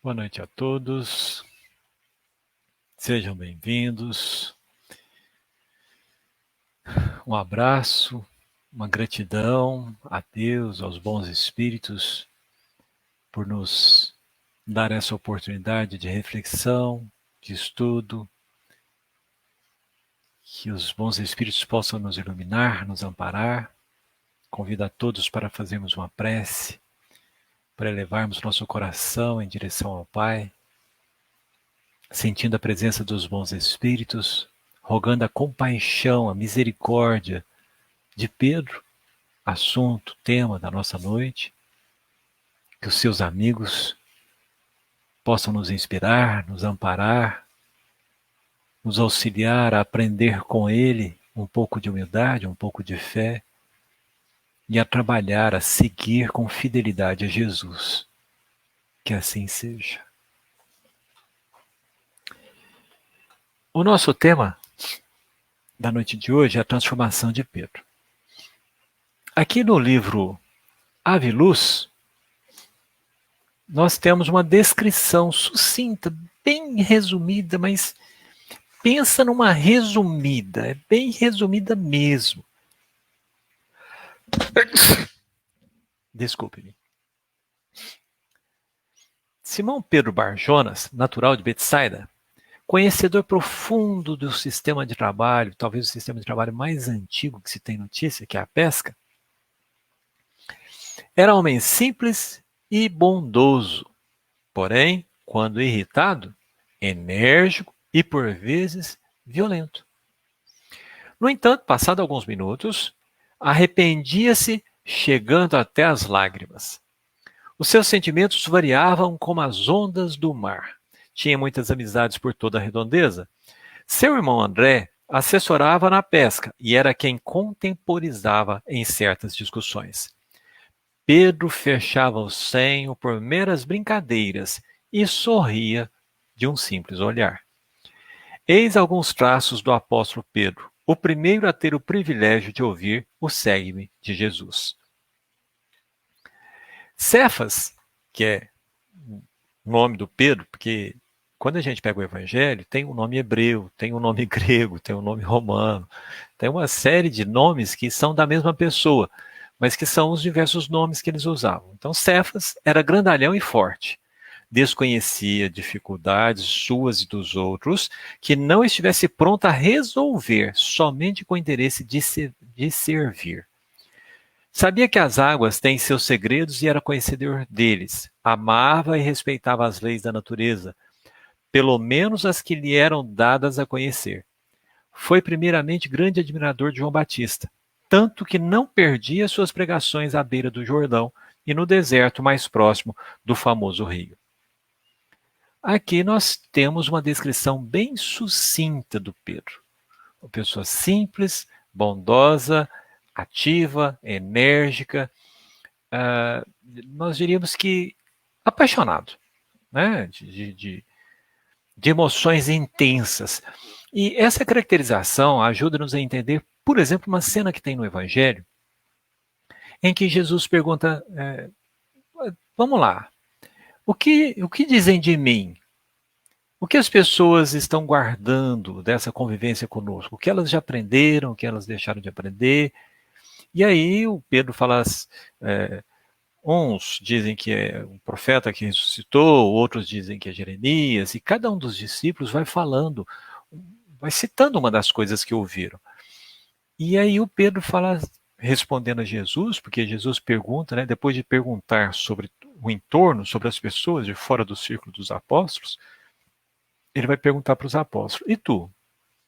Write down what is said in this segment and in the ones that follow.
Boa noite a todos, sejam bem-vindos. Um abraço, uma gratidão a Deus, aos bons espíritos, por nos dar essa oportunidade de reflexão, de estudo, que os bons espíritos possam nos iluminar, nos amparar. Convido a todos para fazermos uma prece, para elevarmos nosso coração em direção ao Pai, sentindo a presença dos bons espíritos, rogando a compaixão, a misericórdia de Pedro, assunto, tema da nossa noite, que os seus amigos possam nos inspirar, nos amparar, nos auxiliar a aprender com ele um pouco de humildade, um pouco de fé, e a trabalhar, a seguir com fidelidade a Jesus. Que assim seja. O nosso tema da noite de hoje é a transformação de Pedro. Aqui no livro Ave Luz, nós temos uma descrição sucinta, bem resumida, mas pensa numa resumida, é bem resumida mesmo. Desculpe-me. Simão Pedro Barjonas, natural de Betsaida, conhecedor profundo do sistema de trabalho, talvez o sistema de trabalho mais antigo que se tem notícia, que é a pesca, era homem simples e bondoso, porém, quando irritado, enérgico e, por vezes, violento. No entanto, passado alguns minutos, arrependia-se, chegando até as lágrimas. Os seus sentimentos variavam como as ondas do mar. Tinha muitas amizades por toda a redondeza. Seu irmão André assessorava na pesca e era quem contemporizava em certas discussões. Pedro fechava o cenho por meras brincadeiras e sorria de um simples olhar. Eis alguns traços do apóstolo Pedro, o primeiro a ter o privilégio de ouvir o segue-me de Jesus. Cefas, que é o nome do Pedro, porque quando a gente pega o Evangelho, tem um nome hebreu, tem um nome grego, tem um nome romano, tem uma série de nomes que são da mesma pessoa, mas que são os diversos nomes que eles usavam. Então, Cefas era grandalhão e forte. Desconhecia dificuldades suas e dos outros, que não estivesse pronto a resolver somente com o interesse de servir. Sabia que as águas têm seus segredos e era conhecedor deles. Amava e respeitava as leis da natureza, pelo menos as que lhe eram dadas a conhecer. Foi primeiramente grande admirador de João Batista, tanto que não perdia suas pregações à beira do Jordão e no deserto mais próximo do famoso rio. Aqui nós temos uma descrição bem sucinta do Pedro. Uma pessoa simples, bondosa, ativa, enérgica, nós diríamos que apaixonado, né? de emoções intensas. E essa caracterização ajuda-nos a entender, por exemplo, uma cena que tem no Evangelho, em que Jesus pergunta, vamos lá, o que dizem de mim? O que as pessoas estão guardando dessa convivência conosco? O que elas já aprenderam, o que elas deixaram de aprender? E aí o Pedro fala, uns dizem que é um profeta que ressuscitou, outros dizem que é Jeremias, e cada um dos discípulos vai falando, vai citando uma das coisas que ouviram. E aí o Pedro fala, respondendo a Jesus, porque Jesus pergunta, né, depois de perguntar sobre o entorno, sobre as pessoas de fora do círculo dos apóstolos, ele vai perguntar para os apóstolos, e tu,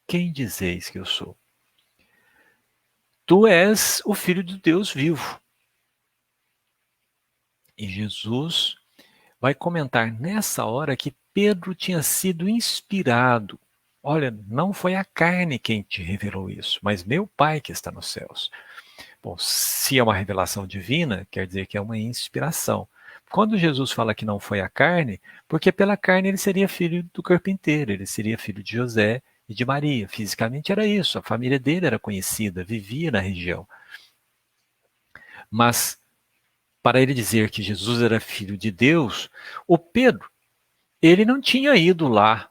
quem dizeis que eu sou? Tu és o Filho de Deus vivo. E Jesus vai comentar nessa hora que Pedro tinha sido inspirado. Olha, não foi a carne quem te revelou isso, mas meu Pai que está nos céus. Bom, se é uma revelação divina, quer dizer que é uma inspiração. Quando Jesus fala que não foi a carne, porque pela carne ele seria filho do carpinteiro, ele seria filho de José e de Maria. Fisicamente era isso, a família dele era conhecida, vivia na região. Mas para ele dizer que Jesus era filho de Deus, o Pedro, ele não tinha ido lá.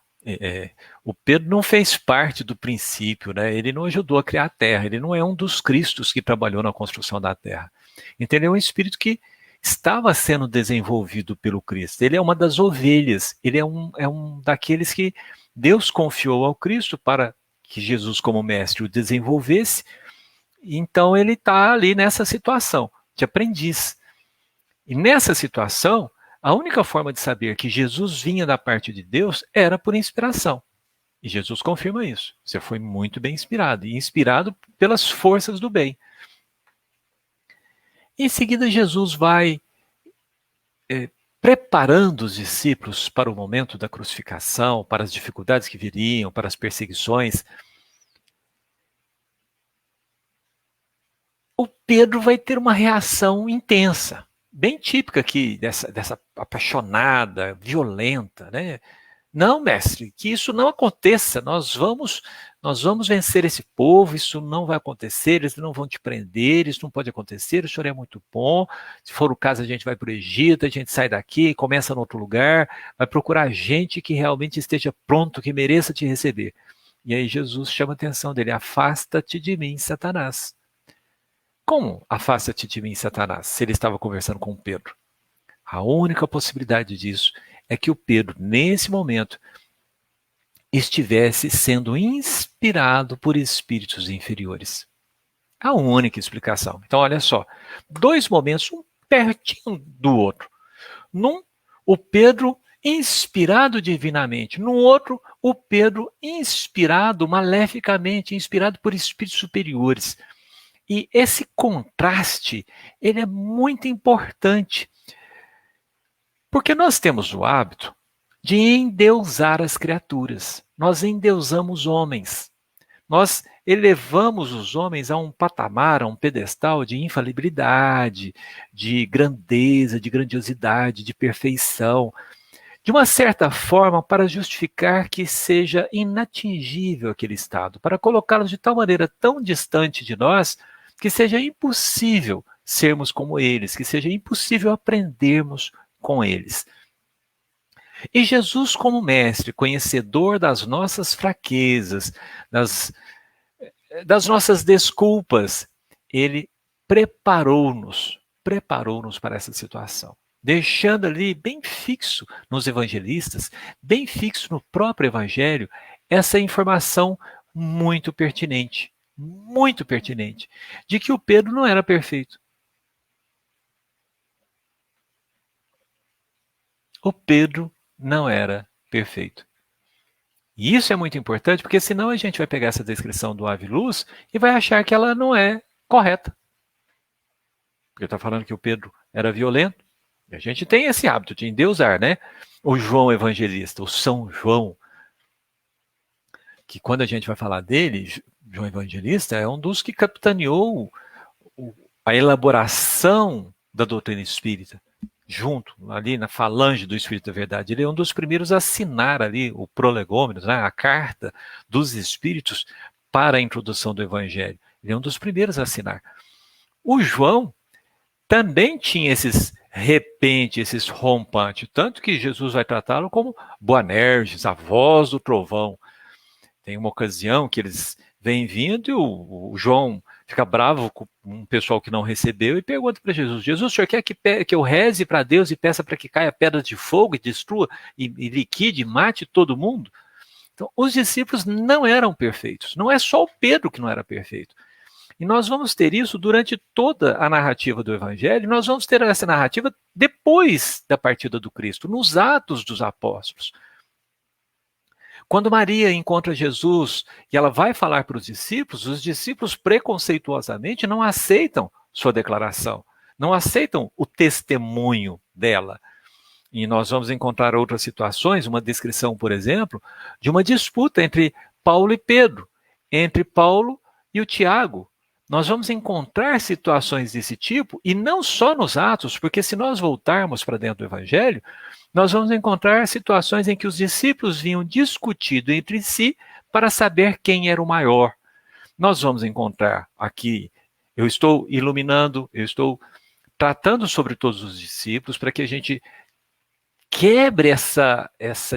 O Pedro não fez parte do princípio, né? Ele não ajudou a criar a terra, ele não é um dos cristos que trabalhou na construção da terra. Então ele é um espírito que estava sendo desenvolvido pelo Cristo. Ele é uma das ovelhas, ele é um daqueles que Deus confiou ao Cristo para que Jesus, como mestre, o desenvolvesse. Então ele está ali nessa situação de aprendiz. E nessa situação, a única forma de saber que Jesus vinha da parte de Deus era por inspiração. E Jesus confirma isso. Você foi muito bem inspirado, e inspirado pelas forças do bem. Em seguida, Jesus vai preparando os discípulos para o momento da crucificação, para as dificuldades que viriam, para as perseguições. O Pedro vai ter uma reação intensa, bem típica aqui dessa apaixonada, violenta, né? Não, mestre, que isso não aconteça. Nós vamos vencer esse povo. Isso não vai acontecer. Eles não vão te prender. Isso não pode acontecer. O senhor é muito bom. Se for o caso, a gente vai para o Egito. A gente sai daqui, começa em outro lugar. Vai procurar gente que realmente esteja pronto, que mereça te receber. E aí Jesus chama a atenção dele: afasta-te de mim, Satanás. Como afasta-te de mim, Satanás? Se ele estava conversando com Pedro. A única possibilidade disso é que o Pedro, nesse momento, estivesse sendo inspirado por espíritos inferiores. A única explicação. Então, olha só, dois momentos, um pertinho do outro. Num, o Pedro inspirado divinamente. No outro, o Pedro inspirado maleficamente, inspirado por espíritos superiores. E esse contraste, ele é muito importante. Porque nós temos o hábito de endeusar as criaturas. Nós endeusamos homens. Nós elevamos os homens a um patamar, a um pedestal de infalibilidade, de grandeza, de grandiosidade, de perfeição, de uma certa forma para justificar que seja inatingível aquele estado, para colocá-los de tal maneira tão distante de nós que seja impossível sermos como eles, que seja impossível aprendermos com eles. E Jesus, como mestre, conhecedor das nossas fraquezas, das nossas desculpas, ele preparou-nos para essa situação, deixando ali bem fixo nos evangelistas, bem fixo no próprio evangelho, essa informação muito pertinente, de que o Pedro não era perfeito. O Pedro não era perfeito. E isso é muito importante, porque senão a gente vai pegar essa descrição do ave-luz e vai achar que ela não é correta. Porque está falando que o Pedro era violento. E a gente tem esse hábito de endeusar, né? O João Evangelista, o São João, que quando a gente vai falar dele, João Evangelista é um dos que capitaneou a elaboração da doutrina espírita, junto, ali na falange do Espírito da Verdade. Ele é um dos primeiros a assinar ali o prolegômenos, né, a carta dos Espíritos para a introdução do Evangelho. Ele é um dos primeiros a assinar. O João também tinha esses repente, esses rompantes, tanto que Jesus vai tratá-lo como Boanerges, a voz do trovão. Tem uma ocasião que eles vêm vindo e o João fica bravo com um pessoal que não recebeu e pergunta para Jesus: Jesus, o senhor quer que eu reze para Deus e peça para que caia pedra de fogo e destrua e liquide, mate todo mundo? Então, os discípulos não eram perfeitos. Não é só o Pedro que não era perfeito. E nós vamos ter isso durante toda a narrativa do Evangelho. Nós vamos ter essa narrativa depois da partida do Cristo, nos Atos dos Apóstolos. Quando Maria encontra Jesus e ela vai falar para os discípulos preconceituosamente não aceitam sua declaração, não aceitam o testemunho dela. E nós vamos encontrar outras situações, uma descrição, por exemplo, de uma disputa entre Paulo e Pedro, entre Paulo e o Tiago. Nós vamos encontrar situações desse tipo, e não só nos Atos, porque se nós voltarmos para dentro do Evangelho, nós vamos encontrar situações em que os discípulos vinham discutindo entre si para saber quem era o maior. Nós vamos encontrar aqui, eu estou iluminando, eu estou tratando sobre todos os discípulos para que a gente quebre essa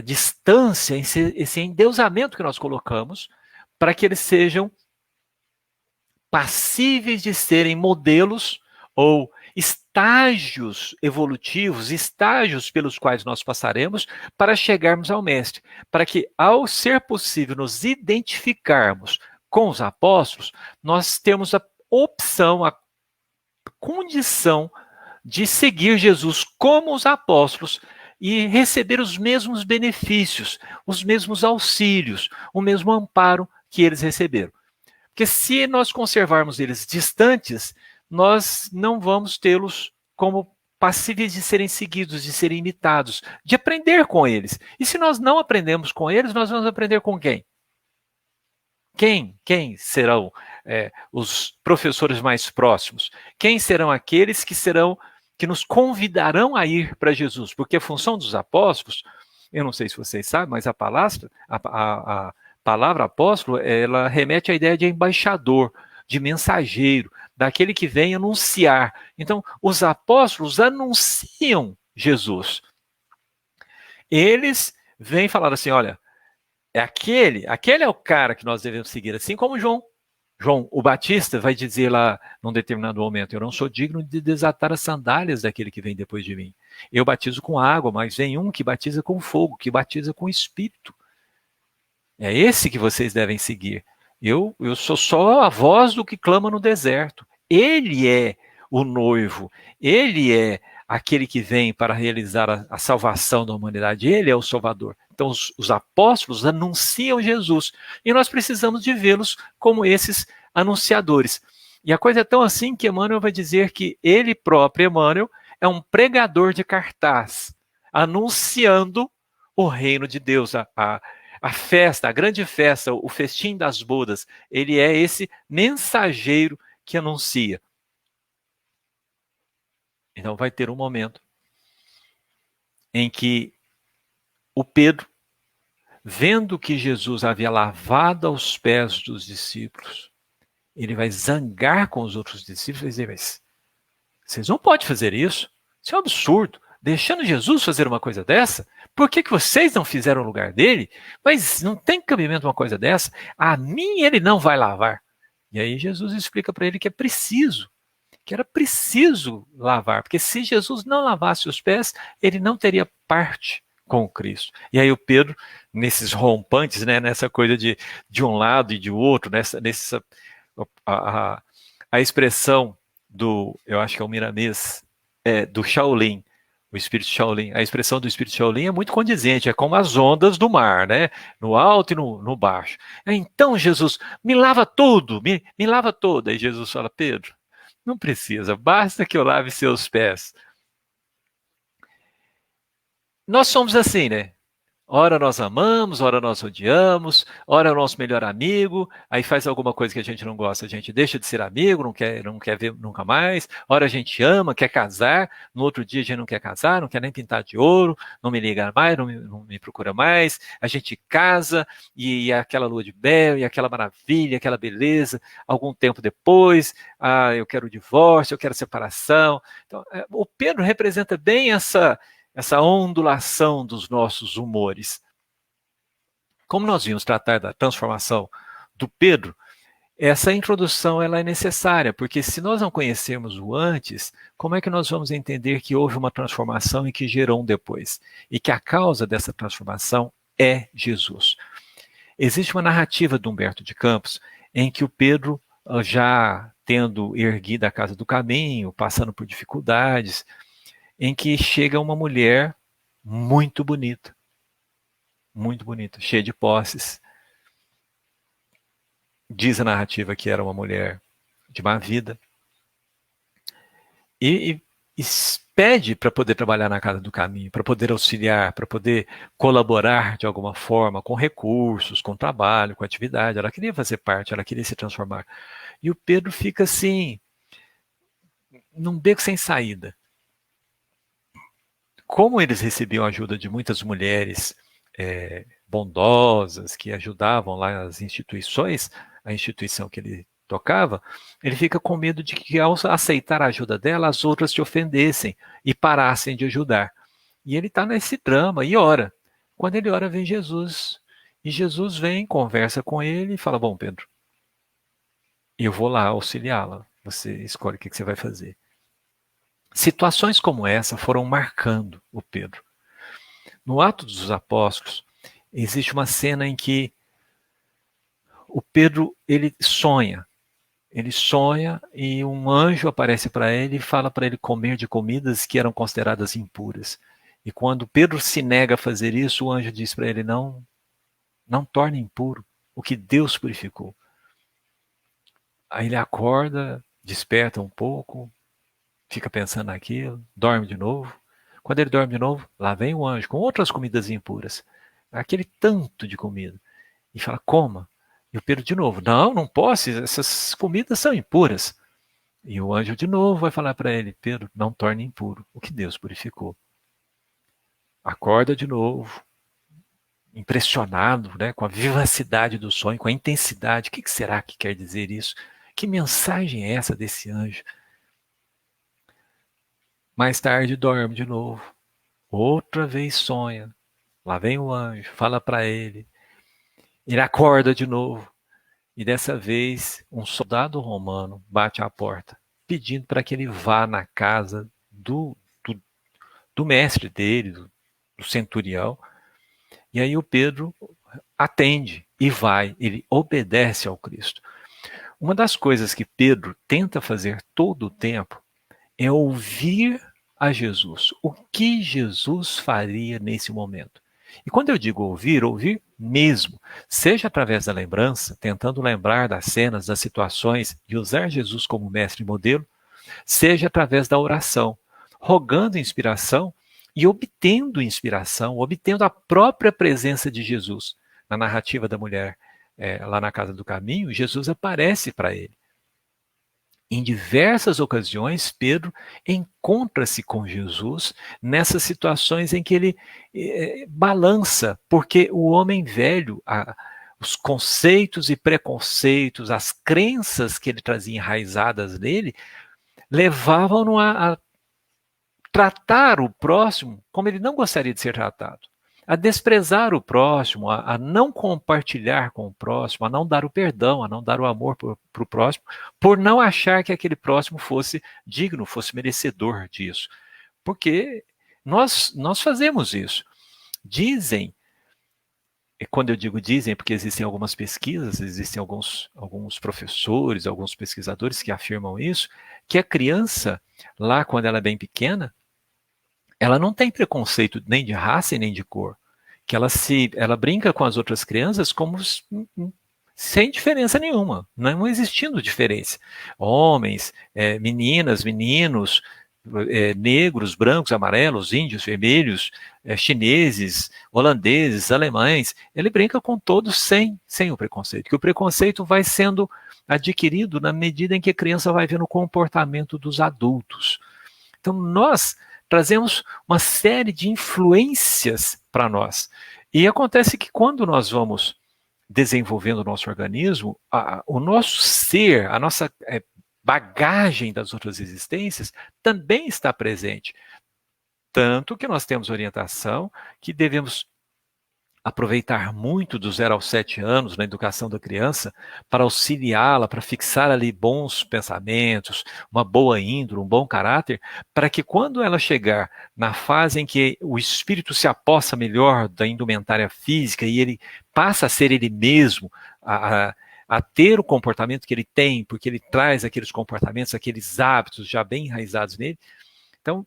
distância, esse endeusamento que nós colocamos, para que eles sejam passíveis de serem modelos ou estágios evolutivos, estágios pelos quais nós passaremos para chegarmos ao Mestre, para que, ao ser possível nos identificarmos com os apóstolos, nós temos a opção, a condição de seguir Jesus como os apóstolos e receber os mesmos benefícios, os mesmos auxílios, o mesmo amparo que eles receberam. Porque se nós conservarmos eles distantes, nós não vamos tê-los como passíveis de serem seguidos, de serem imitados, de aprender com eles. E se nós não aprendemos com eles, nós vamos aprender com quem? Quem serão os professores mais próximos? Quem serão aqueles que nos convidarão a ir para Jesus? Porque a função dos apóstolos, eu não sei se vocês sabem, mas a palavra apóstolo, ela remete à ideia de embaixador, de mensageiro, daquele que vem anunciar. Então, os apóstolos anunciam Jesus. Eles vêm falar assim, olha, aquele é o cara que nós devemos seguir, assim como João o Batista vai dizer lá, num determinado momento, eu não sou digno de desatar as sandálias daquele que vem depois de mim. Eu batizo com água, mas vem um que batiza com fogo, que batiza com espírito. É esse que vocês devem seguir. Eu sou só a voz do que clama no deserto. Ele é o noivo. Ele é aquele que vem para realizar a salvação da humanidade. Ele é o Salvador. Então, os apóstolos anunciam Jesus. E nós precisamos de vê-los como esses anunciadores. E a coisa é tão assim que Emmanuel vai dizer que ele próprio, Emmanuel, é um pregador de cartaz, anunciando o reino de Deus, a festa, a grande festa, o festim das bodas. Ele é esse mensageiro que anuncia. Então vai ter um momento em que o Pedro, vendo que Jesus havia lavado os pés dos discípulos, ele vai zangar com os outros discípulos e dizer, mas vocês não podem fazer isso, isso é um absurdo, deixando Jesus fazer uma coisa dessa, por que vocês não fizeram o lugar dele? Mas não tem cabimento uma coisa dessa, a mim ele não vai lavar. E aí Jesus explica para ele que era preciso lavar, porque se Jesus não lavasse os pés, ele não teria parte com Cristo. E aí o Pedro, nesses rompantes, né, nessa coisa de um lado e de outro, a expressão eu acho que é o Miramês, do Shaolin, o espírito Shaolin, a expressão do espírito Shaolin é muito condizente, é como as ondas do mar, né? No alto e no baixo. Então, Jesus, me lava tudo, me lava todo. Aí Jesus fala, Pedro, não precisa, basta que eu lave seus pés. Nós somos assim, né? Ora nós amamos, ora nós odiamos, ora é o nosso melhor amigo, aí faz alguma coisa que a gente não gosta, a gente deixa de ser amigo, não quer ver nunca mais, ora a gente ama, quer casar, no outro dia a gente não quer casar, não quer nem pintar de ouro, não me liga mais, não me procura mais, a gente casa e aquela lua de mel, e aquela maravilha, aquela beleza, algum tempo depois, eu quero o divórcio, eu quero a separação. Então, o Pedro representa bem essa ondulação dos nossos humores. Como nós vimos tratar da transformação do Pedro, essa introdução ela é necessária, porque se nós não conhecermos o antes, como é que nós vamos entender que houve uma transformação e que gerou um depois? E que a causa dessa transformação é Jesus. Existe uma narrativa de Humberto de Campos em que o Pedro, já tendo erguido a casa do caminho, passando por dificuldades, em que chega uma mulher muito bonita, cheia de posses. Diz a narrativa que era uma mulher de má vida. E pede para poder trabalhar na casa do caminho, para poder auxiliar, para poder colaborar de alguma forma, com recursos, com trabalho, com atividade. Ela queria fazer parte, ela queria se transformar. E o Pedro fica assim, num beco sem saída. Como eles recebiam a ajuda de muitas mulheres bondosas, que ajudavam lá as instituições, a instituição que ele tocava, ele fica com medo de que ao aceitar a ajuda dela, as outras se ofendessem e parassem de ajudar. E ele está nesse drama e ora. Quando ele ora, vem Jesus. E Jesus vem, conversa com ele e fala: bom, Pedro, eu vou lá auxiliá-la. Você escolhe o que você vai fazer. Situações como essa foram marcando o Pedro. No Atos dos Apóstolos, existe uma cena em que o Pedro ele sonha. Ele sonha e um anjo aparece para ele e fala para ele comer de comidas que eram consideradas impuras. E quando Pedro se nega a fazer isso, o anjo diz para ele: não, não torne impuro o que Deus purificou. Aí ele acorda, desperta um pouco, fica pensando naquilo, dorme de novo. Quando ele dorme de novo, lá vem o anjo com outras comidas impuras. Aquele tanto de comida. E fala: coma. E o Pedro de novo: não, não posso, essas comidas são impuras. E o anjo de novo vai falar para ele: Pedro, não torne impuro o que Deus purificou. Acorda de novo, impressionado, né, com a vivacidade do sonho, com a intensidade. O que será que quer dizer isso? Que mensagem é essa desse anjo? Mais tarde dorme de novo. Outra vez sonha. Lá vem o anjo, fala para ele. Ele acorda de novo. E dessa vez, um soldado romano bate à porta, pedindo para que ele vá na casa do mestre dele, do centurião. E aí o Pedro atende e vai, ele obedece ao Cristo. Uma das coisas que Pedro tenta fazer todo o tempo é ouvir a Jesus. O que Jesus faria nesse momento? E quando eu digo ouvir, ouvir mesmo, seja através da lembrança, tentando lembrar das cenas, das situações e usar Jesus como mestre e modelo, seja através da oração, rogando inspiração e obtendo inspiração, obtendo a própria presença de Jesus. Na narrativa da mulher lá na casa do caminho, Jesus aparece para ele. Em diversas ocasiões, Pedro encontra-se com Jesus nessas situações em que ele balança, porque o homem velho, os conceitos e preconceitos, as crenças que ele trazia enraizadas nele, levavam-no a tratar o próximo como ele não gostaria de ser tratado, a desprezar o próximo, a não compartilhar com o próximo, a não dar o perdão, a não dar o amor para o próximo, por não achar que aquele próximo fosse digno, fosse merecedor disso. Porque nós fazemos isso. Dizem, e quando eu digo dizem, porque existem algumas pesquisas, existem alguns professores, alguns pesquisadores que afirmam isso, que a criança, lá quando ela é bem pequena, ela não tem preconceito nem de raça e nem de cor. Que ela brinca com as outras crianças como sem diferença nenhuma, não existindo diferença. Homens, meninas, meninos, negros, brancos, amarelos, índios, vermelhos, chineses, holandeses, alemães. Ele brinca com todos sem o preconceito. Que o preconceito vai sendo adquirido na medida em que a criança vai vendo o comportamento dos adultos. Então, nós trazemos uma série de influências para nós. E acontece que quando nós vamos desenvolvendo o nosso organismo, o nosso ser, a nossa bagagem das outras existências também está presente. Tanto que nós temos orientação que devemos aproveitar muito do 0 aos 7 anos na educação da criança para auxiliá-la, para fixar ali bons pensamentos, uma boa índole, um bom caráter, para que quando ela chegar na fase em que o espírito se apossa melhor da indumentária física e ele passa a ser ele mesmo, a ter o comportamento que ele tem, porque ele traz aqueles comportamentos, aqueles hábitos já bem enraizados nele. Então,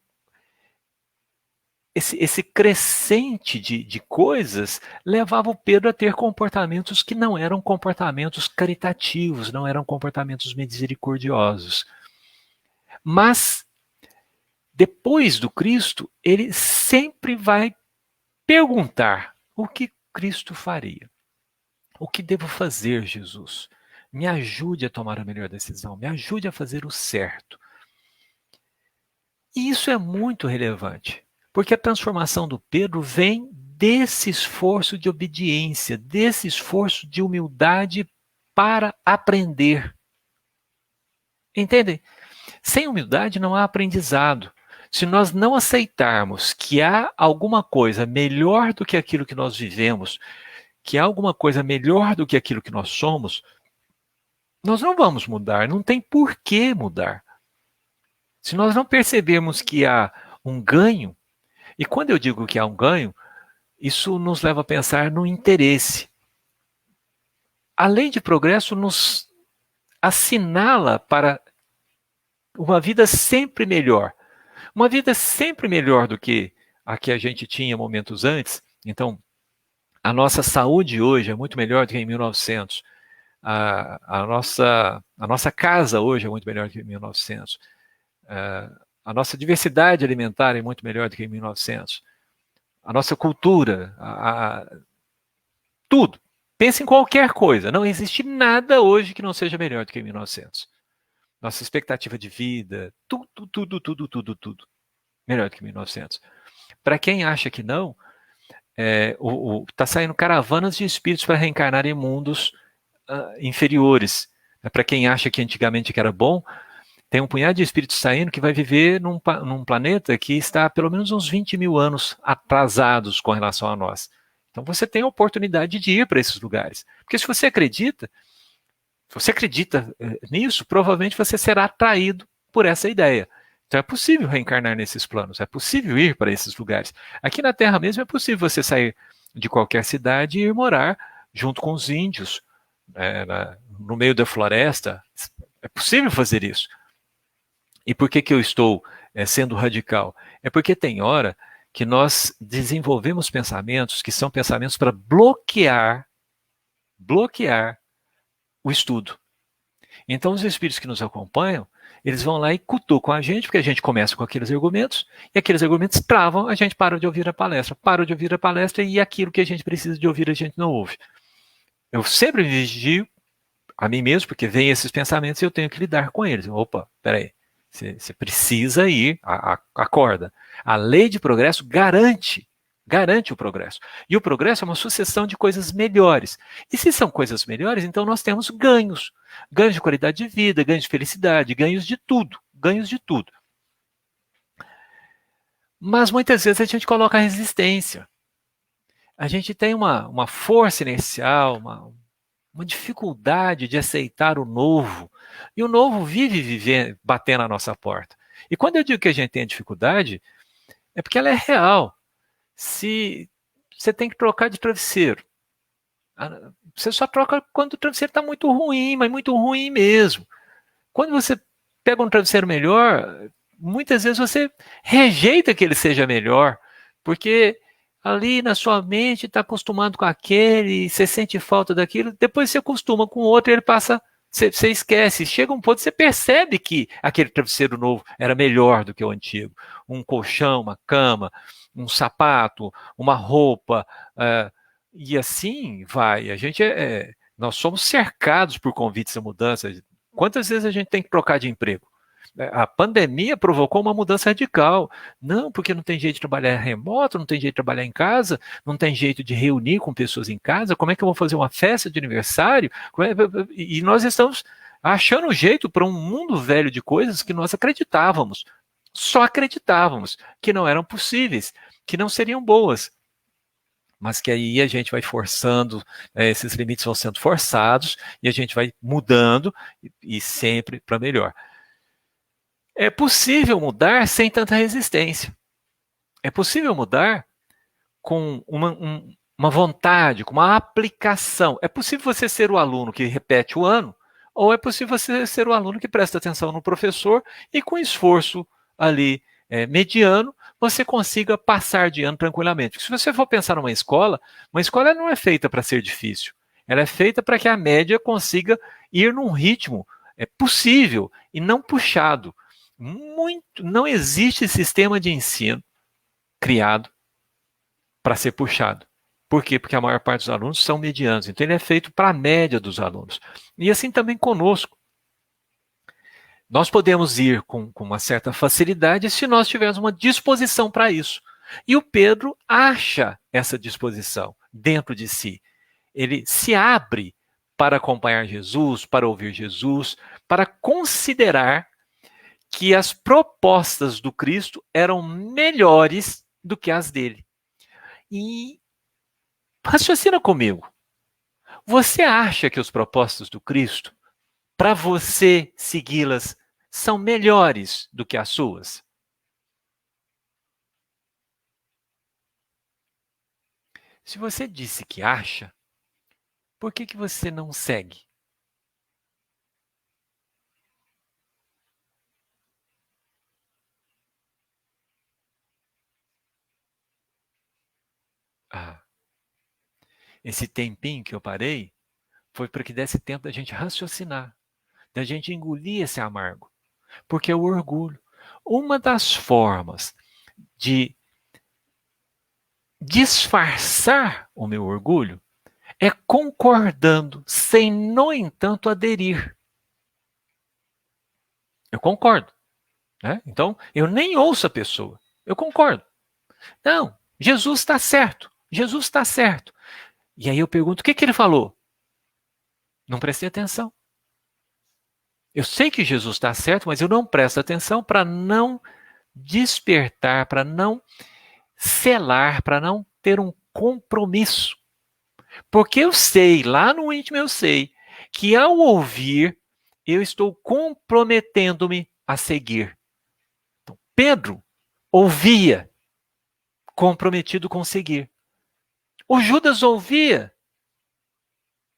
esse crescente de coisas levava o Pedro a ter comportamentos que não eram comportamentos caritativos, não eram comportamentos misericordiosos. Mas, depois do Cristo, ele sempre vai perguntar o que Cristo faria. O que devo fazer, Jesus? Me ajude a tomar a melhor decisão, me ajude a fazer o certo. E isso é muito relevante. Porque a transformação do Pedro vem desse esforço de obediência, desse esforço de humildade para aprender. Entendem? Sem humildade não há aprendizado. Se nós não aceitarmos que há alguma coisa melhor do que aquilo que nós vivemos, que há alguma coisa melhor do que aquilo que nós somos, nós não vamos mudar, não tem por que mudar. Se nós não percebermos que há um ganho, e quando eu digo que há um ganho, isso nos leva a pensar no interesse. A lei de progresso nos assinala para uma vida sempre melhor. Uma vida sempre melhor do que a que a gente tinha momentos antes. Então, a nossa saúde hoje é muito melhor do que em 1900. A nossa casa hoje é muito melhor do que em 1900. A nossa diversidade alimentar é muito melhor do que em 1900. A nossa cultura, tudo. Pense em qualquer coisa. Não existe nada hoje que não seja melhor do que em 1900. Nossa expectativa de vida, tudo. Melhor do que 1900. Para quem acha que não, tá saindo caravanas de espíritos para reencarnar em mundos inferiores. Para quem acha que antigamente que era bom, tem um punhado de espíritos saindo que vai viver num planeta que está pelo menos uns 20 mil anos atrasados com relação a nós. Então você tem a oportunidade de ir para esses lugares. Porque se você acredita nisso, provavelmente você será atraído por essa ideia. Então é possível reencarnar nesses planos, é possível ir para esses lugares. Aqui na Terra mesmo é possível você sair de qualquer cidade e ir morar junto com os índios, no meio da floresta. É possível fazer isso. E por que eu estou sendo radical? É porque tem hora que nós desenvolvemos pensamentos que são pensamentos para bloquear o estudo. Então os espíritos que nos acompanham, eles vão lá e cutucam a gente, porque a gente começa com aqueles argumentos, e aqueles argumentos travam, a gente para de ouvir a palestra, e aquilo que a gente precisa de ouvir a gente não ouve. Eu sempre vigio a mim mesmo, porque vem esses pensamentos e eu tenho que lidar com eles. Opa, peraí, você precisa ir, acorda. A lei de progresso garante o progresso. E o progresso é uma sucessão de coisas melhores. E se são coisas melhores, então nós temos ganhos. Ganhos de qualidade de vida, ganhos de felicidade, ganhos de tudo. Mas muitas vezes a gente coloca a resistência. A gente tem uma força inercial, uma dificuldade de aceitar o novo. E o novo vive batendo na nossa porta. E quando eu digo que a gente tem dificuldade, é porque ela é real. Se você tem que trocar de travesseiro, você só troca quando o travesseiro está muito ruim, mas muito ruim mesmo. Quando você pega um travesseiro melhor, muitas vezes você rejeita que ele seja melhor, porque ali na sua mente está acostumado com aquele, você sente falta daquilo, depois você acostuma com o outro e ele passa, você esquece. Chega um ponto, você percebe que aquele travesseiro novo era melhor do que o antigo. Um colchão, uma cama, um sapato, uma roupa, e assim vai. Nós somos cercados por convites a mudança. Quantas vezes a gente tem que trocar de emprego? A pandemia provocou uma mudança radical. Não, porque não tem jeito de trabalhar remoto, não tem jeito de trabalhar em casa, não tem jeito de reunir com pessoas em casa. Como é que eu vou fazer uma festa de aniversário? E nós estamos achando jeito para um mundo velho de coisas que nós acreditávamos. Só acreditávamos que não eram possíveis, que não seriam boas. Mas que aí a gente vai forçando, esses limites vão sendo forçados e a gente vai mudando e sempre para melhor. É possível mudar sem tanta resistência. É possível mudar com uma vontade, com uma aplicação. É possível você ser o aluno que repete o ano, ou é possível você ser o aluno que presta atenção no professor e com esforço ali mediano, você consiga passar de ano tranquilamente. Se você for pensar numa escola, uma escola não é feita para ser difícil. Ela é feita para que a média consiga ir num ritmo possível e não puxado. Não existe sistema de ensino criado para ser puxado. Por quê? Porque a maior parte dos alunos são medianos. Então ele é feito para a média dos alunos. E assim também conosco. Nós podemos ir com uma certa facilidade se nós tivermos uma disposição para isso. E o Pedro acha essa disposição dentro de si. Ele se abre para acompanhar Jesus, para ouvir Jesus, para considerar que as propostas do Cristo eram melhores do que as dele. E raciocina comigo. Você acha que os propósitos do Cristo, para você segui-las, são melhores do que as suas? Se você disse que acha, por que você não segue? Ah, esse tempinho que eu parei foi para que desse tempo da gente raciocinar, da gente engolir esse amargo. Porque é o orgulho. Uma das formas de disfarçar o meu orgulho é concordando, sem, no entanto, aderir. Eu concordo. Né? Então, eu nem ouço a pessoa. Eu concordo. Não, Jesus está certo. Jesus está certo. E aí eu pergunto, o que ele falou? Não prestei atenção. Eu sei que Jesus está certo, mas eu não presto atenção para não despertar, para não selar, para não ter um compromisso. Porque eu sei, lá no íntimo eu sei, que ao ouvir, eu estou comprometendo-me a seguir. Então, Pedro ouvia, comprometido com seguir. O Judas ouvia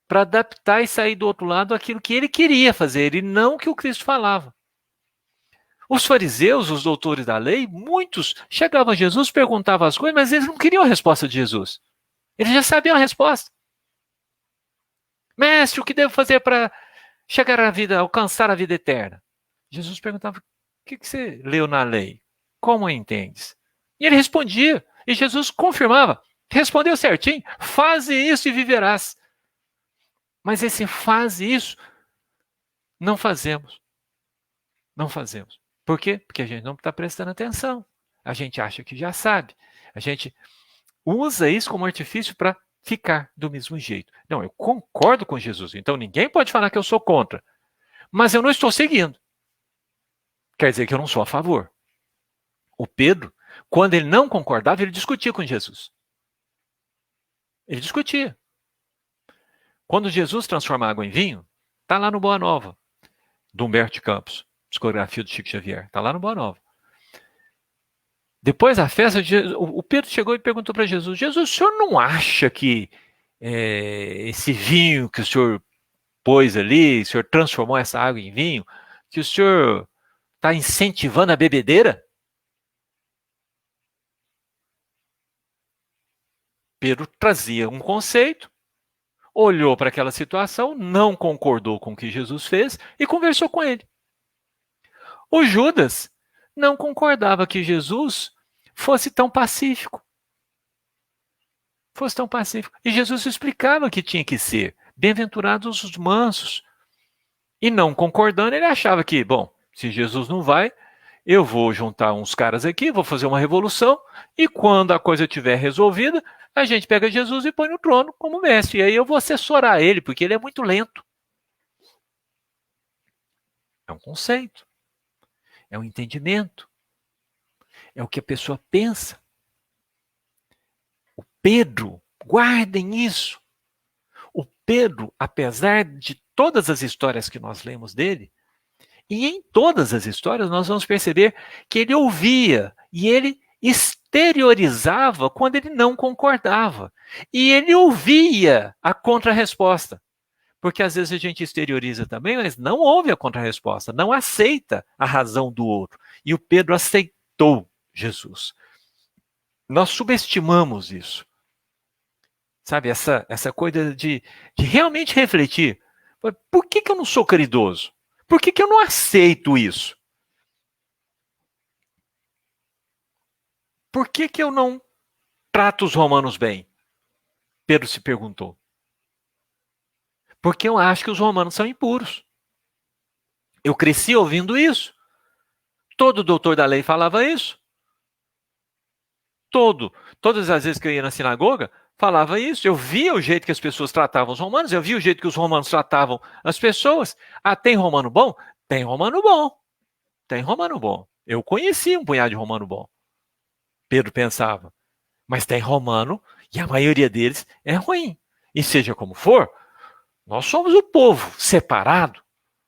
para adaptar e sair do outro lado aquilo que ele queria fazer e não o que o Cristo falava. Os fariseus, os doutores da lei, muitos chegavam a Jesus, perguntavam as coisas, mas eles não queriam a resposta de Jesus. Eles já sabiam a resposta. Mestre, o que devo fazer para chegar à vida, alcançar a vida eterna? Jesus perguntava, o que você leu na lei? Como entendes? E ele respondia, e Jesus confirmava, respondeu certinho, faze isso e viverás. Mas esse faze isso, não fazemos. Não fazemos. Por quê? Porque a gente não está prestando atenção. A gente acha que já sabe. A gente usa isso como artifício para ficar do mesmo jeito. Não, eu concordo com Jesus, então ninguém pode falar que eu sou contra. Mas eu não estou seguindo. Quer dizer que eu não sou a favor. O Pedro, quando ele não concordava, ele discutia com Jesus. Ele discutia. Quando Jesus transforma água em vinho, está lá no Boa Nova, do Humberto de Campos, psicografia do Chico Xavier. Está lá no Boa Nova. Depois da festa, o Pedro chegou e perguntou para Jesus, Jesus, o senhor não acha que esse vinho que o senhor pôs ali, o senhor transformou essa água em vinho, que o senhor está incentivando a bebedeira? Pedro trazia um conceito, olhou para aquela situação, não concordou com o que Jesus fez e conversou com ele. O Judas não concordava que Jesus fosse tão pacífico. E Jesus explicava que tinha que ser. Bem-aventurados os mansos. E não concordando, ele achava que, bom, se Jesus não vai, eu vou juntar uns caras aqui, vou fazer uma revolução, e quando a coisa estiver resolvida, a gente pega Jesus e põe no trono como mestre. E aí eu vou assessorar ele, porque ele é muito lento. É um conceito. É um entendimento. É o que a pessoa pensa. O Pedro, guardem isso. O Pedro, apesar de todas as histórias que nós lemos dele, e em todas as histórias nós vamos perceber que ele ouvia e ele exteriorizava quando ele não concordava. E ele ouvia a contrarresposta. Porque às vezes a gente exterioriza também, mas não ouve a contrarresposta, não aceita a razão do outro. E o Pedro aceitou Jesus. Nós subestimamos isso. Sabe, essa coisa de realmente refletir. Por que eu não sou caridoso? Por que eu não aceito isso? Por que eu não trato os romanos bem? Pedro se perguntou. Porque eu acho que os romanos são impuros. Eu cresci ouvindo isso. Todo doutor da lei falava isso. Todas as vezes que eu ia na sinagoga, falava isso. Eu via o jeito que as pessoas tratavam os romanos, eu via o jeito que os romanos tratavam as pessoas. Ah, tem romano bom? Tem romano bom. tem romano bom. Eu conheci um punhado de romano bom. Pedro pensava. Mas tem romano e a maioria deles é ruim. E seja como for, nós somos o povo separado.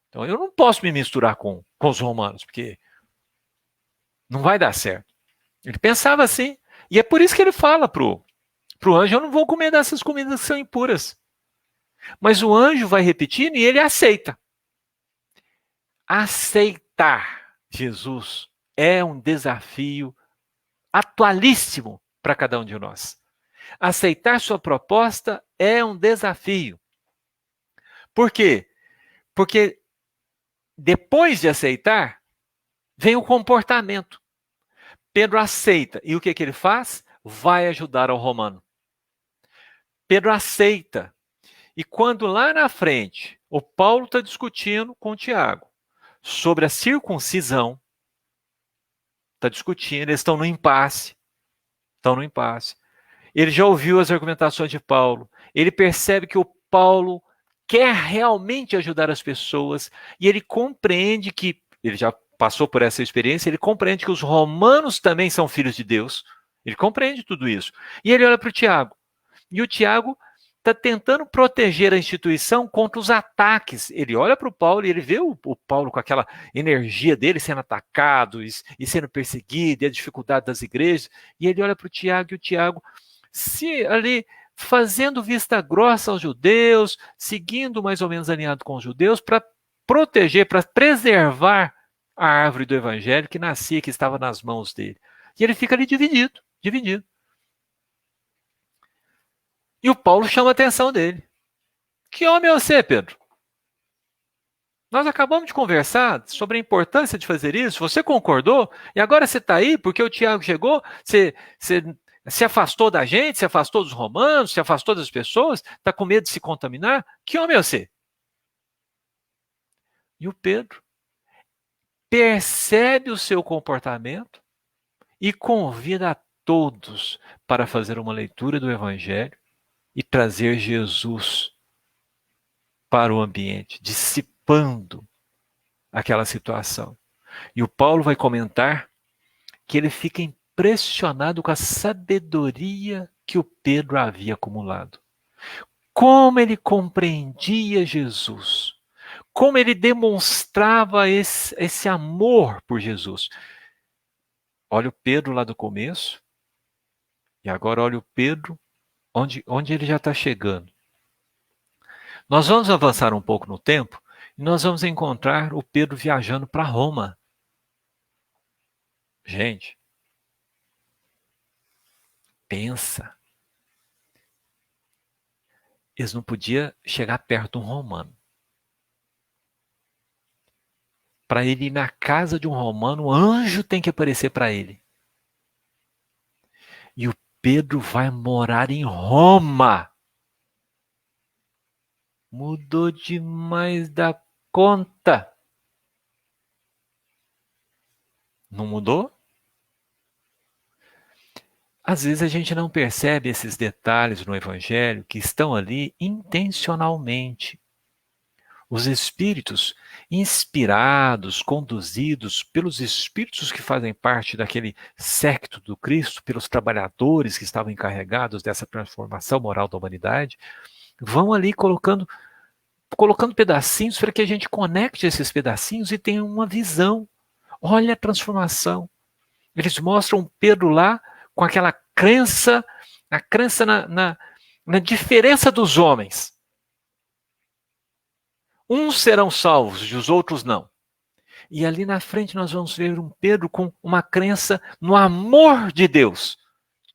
Então eu não posso me misturar com os romanos, porque não vai dar certo. Ele pensava assim. E é por isso que ele fala pro anjo: eu não vou comer dessas comidas que são impuras. Mas o anjo vai repetindo e ele aceita. Aceitar Jesus é um desafio atualíssimo para cada um de nós. Aceitar sua proposta é um desafio. Por quê? Porque depois de aceitar, vem o comportamento. Pedro aceita. E o que ele faz? Vai ajudar ao romano. Pedro aceita. E quando lá na frente o Paulo está discutindo com o Tiago sobre a circuncisão, está discutindo, eles estão no impasse. Estão no impasse. Ele já ouviu as argumentações de Paulo. Ele percebe que o Paulo quer realmente ajudar as pessoas e ele compreende que, ele já passou por essa experiência, ele compreende que os romanos também são filhos de Deus. Ele compreende tudo isso. E ele olha para o Tiago. E o Tiago está tentando proteger a instituição contra os ataques. Ele olha para o Paulo e ele vê o Paulo com aquela energia dele sendo atacado e sendo perseguido, e a dificuldade das igrejas. E ele olha para o Tiago e o Tiago se ali fazendo vista grossa aos judeus, seguindo mais ou menos alinhado com os judeus, para proteger, para preservar a árvore do evangelho que nascia, que estava nas mãos dele. E ele fica ali dividido, dividido. E o Paulo chama a atenção dele. Que homem é você, Pedro? Nós acabamos de conversar sobre a importância de fazer isso, você concordou, e agora você está aí porque o Tiago chegou, você se afastou da gente, se afastou dos romanos, se afastou das pessoas, está com medo de se contaminar? Que homem é você? E o Pedro percebe o seu comportamento e convida a todos para fazer uma leitura do Evangelho e trazer Jesus para o ambiente, dissipando aquela situação. E o Paulo vai comentar que ele fica impressionado com a sabedoria que o Pedro havia acumulado. Como ele compreendia Jesus. Como ele demonstrava esse amor por Jesus. Olha o Pedro lá do começo. E agora olha o Pedro onde ele já está chegando. Nós vamos avançar um pouco no tempo e nós vamos encontrar o Pedro viajando para Roma. Gente, pensa. Eles não podiam chegar perto de um romano. Para ele ir na casa de um romano, o anjo tem que aparecer para ele. E o Pedro vai morar em Roma. Mudou demais da conta. Não mudou? Às vezes a gente não percebe esses detalhes no Evangelho que estão ali intencionalmente. Os espíritos inspirados, conduzidos pelos espíritos que fazem parte daquele séquito do Cristo, pelos trabalhadores que estavam encarregados dessa transformação moral da humanidade, vão ali colocando pedacinhos para que a gente conecte esses pedacinhos e tenha uma visão. Olha a transformação. Eles mostram Pedro lá com aquela crença, a crença na diferença dos homens. Uns serão salvos e os outros não. E ali na frente nós vamos ver um Pedro com uma crença no amor de Deus.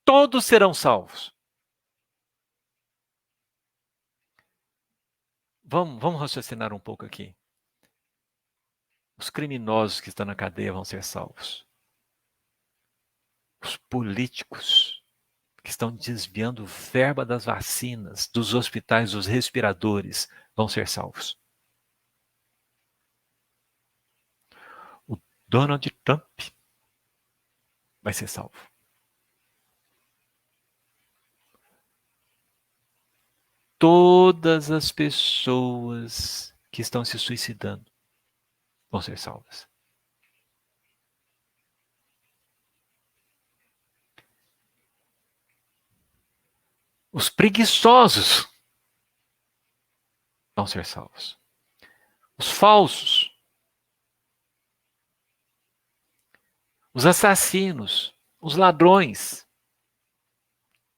Todos serão salvos. Vamos raciocinar um pouco aqui. Os criminosos que estão na cadeia vão ser salvos. Os políticos que estão desviando verba das vacinas, dos hospitais, dos respiradores, vão ser salvos. O Donald Trump vai ser salvo. Todas as pessoas que estão se suicidando vão ser salvas. Os preguiçosos vão ser salvos. Os falsos, os assassinos, os ladrões,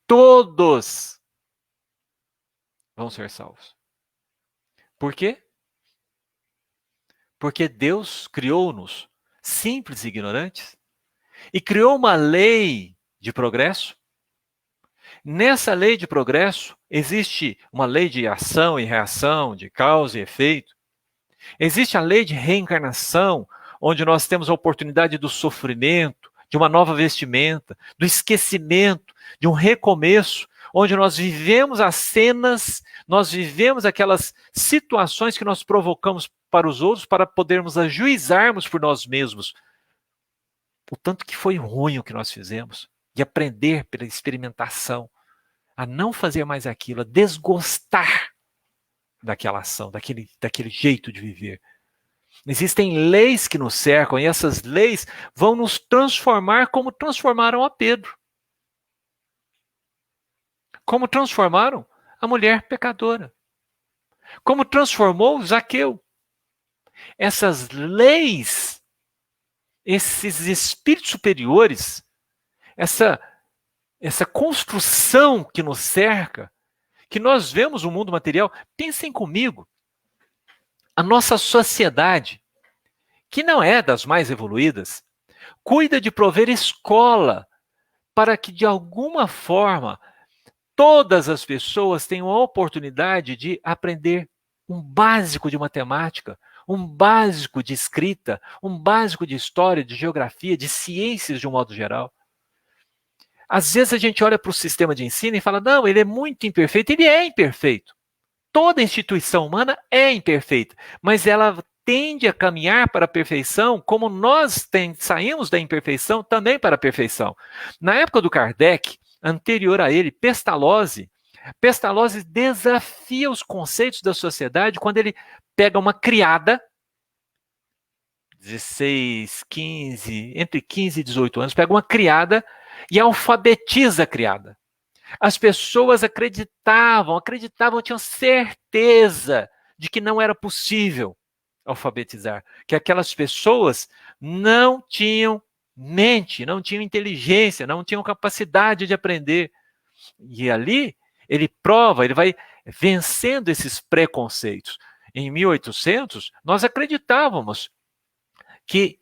todos vão ser salvos. Por quê? Porque Deus criou-nos simples e ignorantes e criou uma lei de progresso. Nessa lei de progresso, existe uma lei de ação e reação, de causa e efeito. Existe a lei de reencarnação, onde nós temos a oportunidade do sofrimento, de uma nova vestimenta, do esquecimento, de um recomeço, onde nós vivemos as cenas, nós vivemos aquelas situações que nós provocamos para os outros para podermos ajuizarmos por nós mesmos o tanto que foi ruim o que nós fizemos, de aprender pela experimentação, a não fazer mais aquilo, a desgostar daquela ação, daquele jeito de viver. Existem leis que nos cercam e essas leis vão nos transformar como transformaram a Pedro. Como transformaram a mulher pecadora. Como transformou Zaqueu. Essas leis, esses espíritos superiores, essa construção que nos cerca, que nós vemos no mundo material, pensem comigo, a nossa sociedade, que não é das mais evoluídas, cuida de prover escola para que, de alguma forma, todas as pessoas tenham a oportunidade de aprender um básico de matemática, um básico de escrita, um básico de história, de geografia, de ciências de um modo geral. Às vezes a gente olha para o sistema de ensino e fala, não, ele é muito imperfeito. Ele é imperfeito. Toda instituição humana é imperfeita, mas ela tende a caminhar para a perfeição como nós saímos da imperfeição também para a perfeição. Na época do Kardec, anterior a ele, Pestalozzi desafia os conceitos da sociedade quando ele pega uma criada, 16, 15, entre 15 e 18 anos, pega uma criada e alfabetiza a criada. As pessoas acreditavam, tinham certeza de que não era possível alfabetizar, que aquelas pessoas não tinham mente, não tinham inteligência, não tinham capacidade de aprender. E ali ele prova, ele vai vencendo esses preconceitos. Em 1800, nós acreditávamos que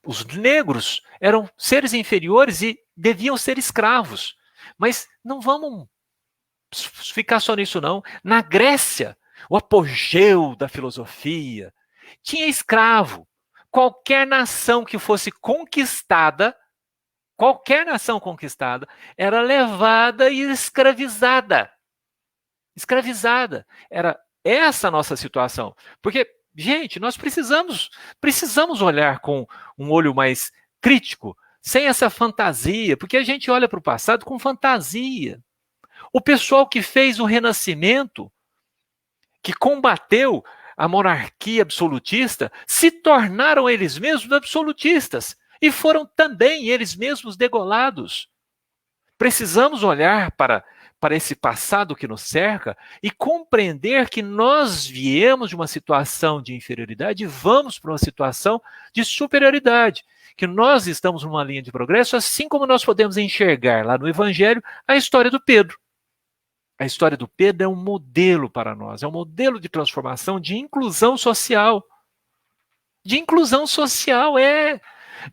os negros eram seres inferiores e deviam ser escravos. Mas não vamos ficar só nisso, não. Na Grécia, o apogeu da filosofia, tinha escravo. Qualquer nação que fosse conquistada, era levada e escravizada. Era essa a nossa situação. Porque, gente, nós precisamos olhar com um olho mais crítico, sem essa fantasia, porque a gente olha para o passado com fantasia. O pessoal que fez o Renascimento, que combateu a monarquia absolutista, se tornaram eles mesmos absolutistas e foram também eles mesmos degolados. Precisamos olhar para esse passado que nos cerca e compreender que nós viemos de uma situação de inferioridade e vamos para uma situação de superioridade, que nós estamos numa linha de progresso, assim como nós podemos enxergar lá no Evangelho a história do Pedro. A história do Pedro é um modelo para nós, é um modelo de transformação, de inclusão social. De inclusão social,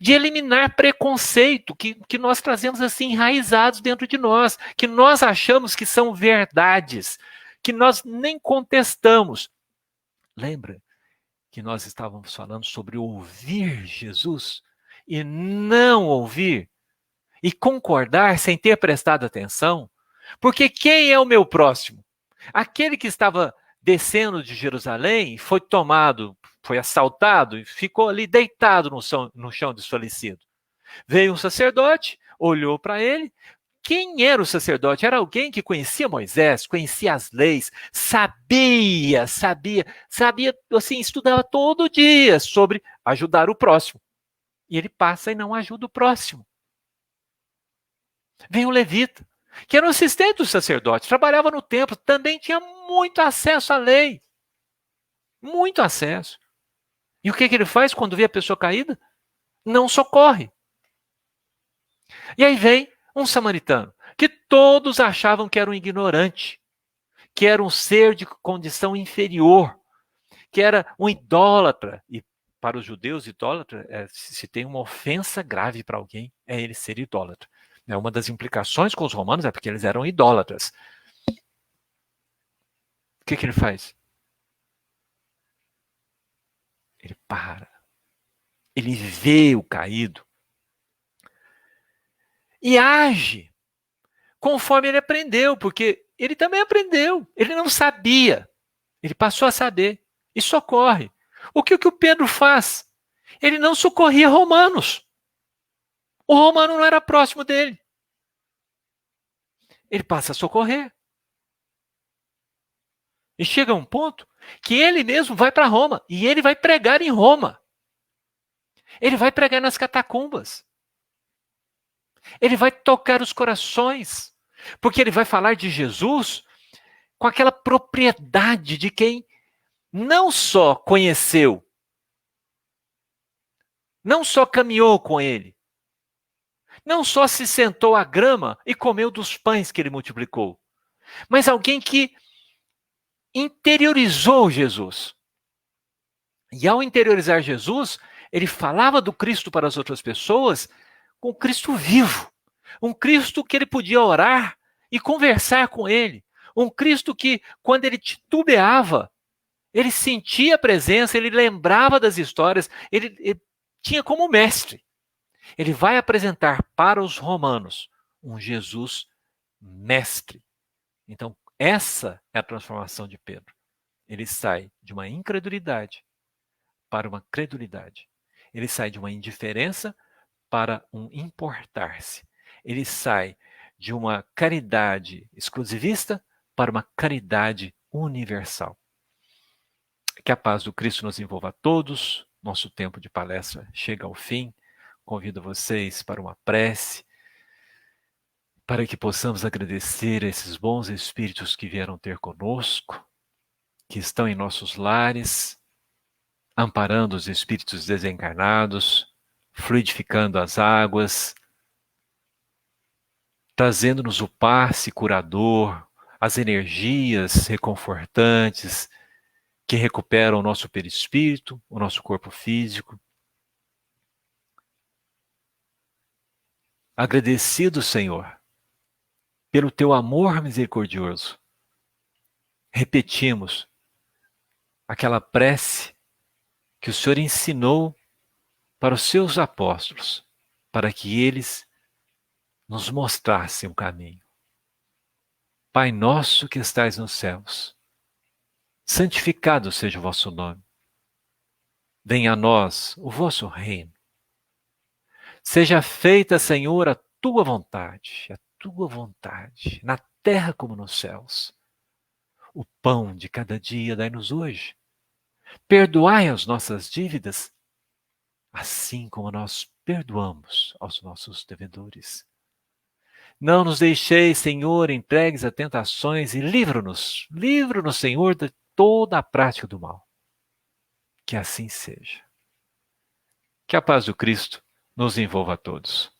de eliminar preconceito que nós trazemos assim enraizados dentro de nós, que nós achamos que são verdades, que nós nem contestamos. Lembra que nós estávamos falando sobre ouvir Jesus e não ouvir e concordar sem ter prestado atenção? Porque quem é o meu próximo? Aquele que estava descendo de Jerusalém, foi assaltado e ficou ali deitado no chão desfalecido. Veio um sacerdote, olhou para ele. Quem era o sacerdote? Era alguém que conhecia Moisés, conhecia as leis, sabia, assim, estudava todo dia sobre ajudar o próximo. E ele passa e não ajuda o próximo. Vem o levita. que era um assistente do sacerdote, trabalhava no templo, também tinha muito acesso à lei. Muito acesso. E o que ele faz quando vê a pessoa caída? Não socorre. E aí vem um samaritano, que todos achavam que era um ignorante, que era um ser de condição inferior, que era um idólatra. E para os judeus, idólatra, se tem uma ofensa grave para alguém, é ele ser idólatra. Uma das implicações com os romanos é porque eles eram idólatras. O que ele faz? Ele para. Ele vê o caído e age conforme ele aprendeu, porque ele também aprendeu. Ele não sabia. Ele passou a saber e socorre. O que o Pedro faz? Ele não socorria romanos. O romano não era próximo dele. Ele passa a socorrer. E chega a um ponto que ele mesmo vai para Roma. E ele vai pregar em Roma. Ele vai pregar nas catacumbas. Ele vai tocar os corações. Porque ele vai falar de Jesus com aquela propriedade de quem não só conheceu, não só caminhou com ele, não só se sentou à grama e comeu dos pães que ele multiplicou, mas alguém que interiorizou Jesus. E ao interiorizar Jesus, ele falava do Cristo para as outras pessoas com o Cristo vivo. Um Cristo que ele podia orar e conversar com ele. Um Cristo que, quando ele titubeava, ele sentia a presença, ele lembrava das histórias, ele tinha como mestre. Ele vai apresentar para os romanos um Jesus mestre. Então, essa é a transformação de Pedro. Ele sai de uma incredulidade para uma credulidade. Ele sai de uma indiferença para um importar-se. Ele sai de uma caridade exclusivista para uma caridade universal. Que a paz do Cristo nos envolva a todos. Nosso tempo de palestra chega ao fim. Convido vocês para uma prece, para que possamos agradecer a esses bons espíritos que vieram ter conosco, que estão em nossos lares, amparando os espíritos desencarnados, fluidificando as águas, trazendo-nos o passe curador, as energias reconfortantes que recuperam o nosso perispírito, o nosso corpo físico. Agradecido, Senhor, pelo teu amor misericordioso, repetimos aquela prece que o Senhor ensinou para os seus apóstolos, para que eles nos mostrassem o caminho. Pai nosso que estais nos céus, santificado seja o vosso nome. Venha a nós o vosso reino. Seja feita, Senhor, a tua vontade, na terra como nos céus. O pão de cada dia dai-nos hoje. Perdoai as nossas dívidas, assim como nós perdoamos aos nossos devedores. Não nos deixeis, Senhor, entregues a tentações e livra-nos, Senhor, de toda a prática do mal. Que assim seja. Que a paz do Cristo nos envolva a todos.